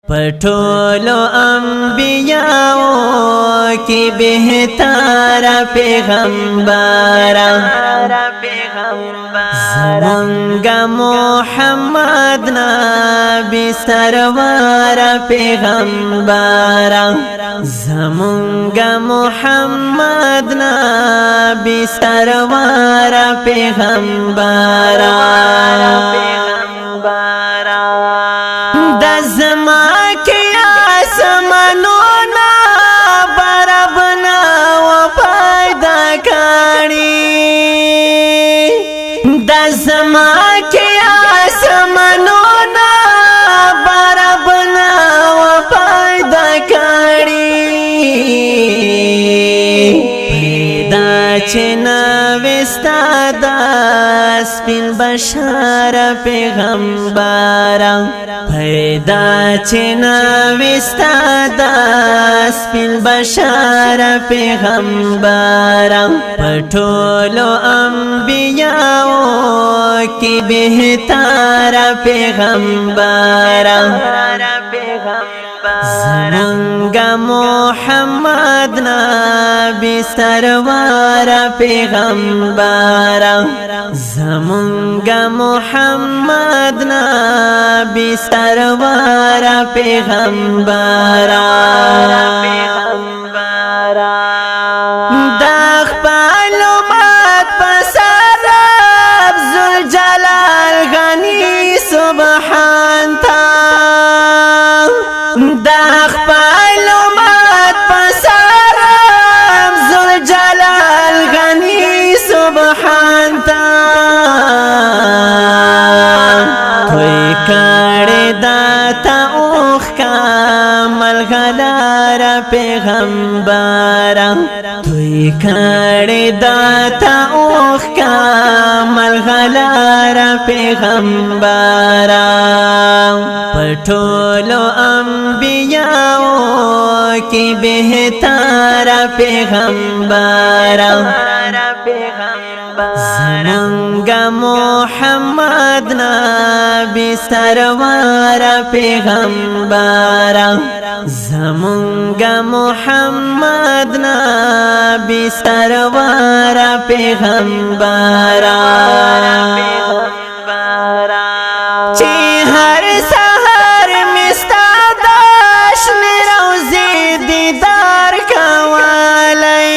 پټولو انبیاء کی بہتر پیغمبر زمانگا محمد نبی سرور پیغمبر زمانگا محمد نبی سرور پیغمبر دزما کی آسمانونا برابنا و پیدا کړي دزما کی آسمانونا برابنا و پیدا کړي پیدا چنا وستا د سپین بشار پیغمبر پیدا چنا وستا د سپین بشار پیغمبر پټولو انبیاء کی بہتر پیغمبر زمانگا محمد نبی سرور پیغمبر زمانگا محمد نبی سرور پیغمبر دا خپل امت پسر رب ذوالجلال غنی سبحان تا دا خپل امت پسر رب ذوالجلال غنی سبحان تا توی کړه داتا اوخ کامل غلار پیغمبر توی کړه داتا اوخ کامل غلار پیغمبر پټولو انبیاء کی بہتر پیغمبر زمانگا محمد نبی سرور پیغمبر زمانگا محمد نبی سرور پیغمبر چی ہر سحر مستاد اشن روزی دیدار کوالی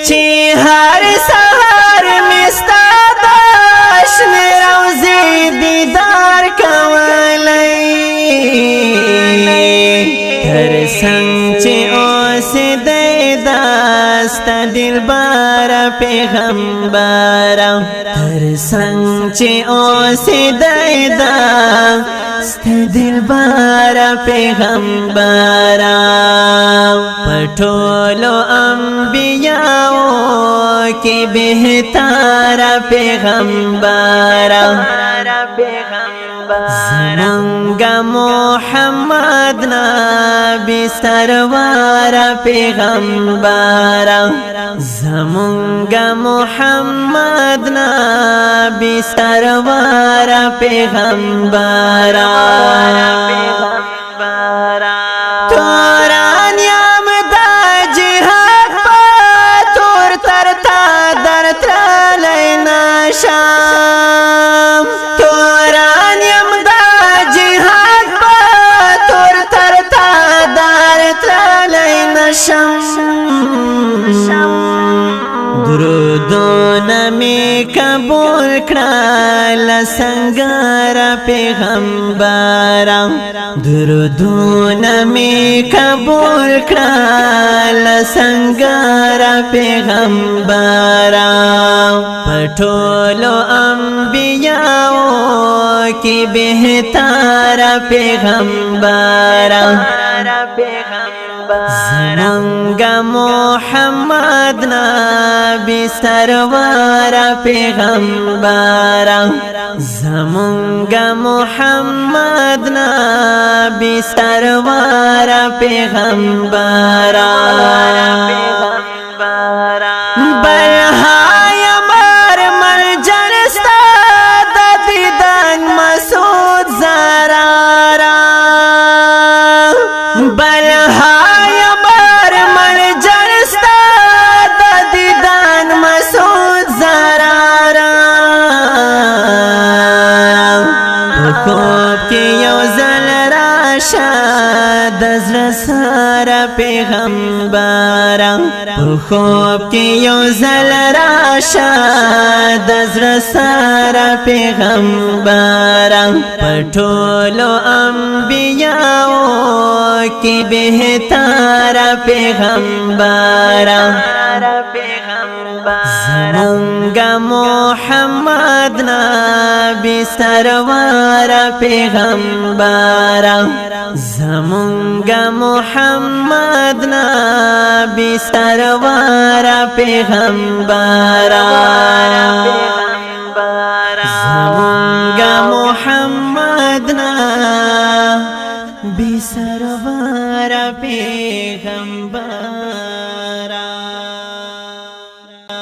چی ہر سحر مستاد اشن روزی دیدار کوالی تر سنگ چی اوس دیداست دلبار پیغمبر تر سنگ چی اوس دیداست دلبار پیغمبر پټولو انبیاء کی بہتر پیغمبر زمانگا محمد نبی سرور پیغمبر زمانگا محمد نبی سرور پیغمبر توران یم دا جهاد پا تور ترتا در ترالی نشام توران یم دا جهاد پا تور ترتا در ترالی نشام درودون می قبول کړل سنگر پیغمبر درودون می قبول کړل سنگر پیغمبر پټولو انبیاء کی بہتر پیغمبر زمانگا محمد نبی سرور پیغمبر زمانگا محمد نبی سرور پیغمبر برهای مر مرجنستا د دیدن مسعود زرارا بلهای بار مر جرستا د دیدان مسعود زرارا خوب کی یو زل راشا دزر سارا پیغمبرا خوب کی یو زل راشا دزر سارا پیغمبرا پټولو انبیاء کی بهتر پیغمبرا زمونږ محمد نبی سرور پیغمبرا زمونږ محمد نبی سرور پیغمبرا زمونږ محمد نبی سرور پیغمبرا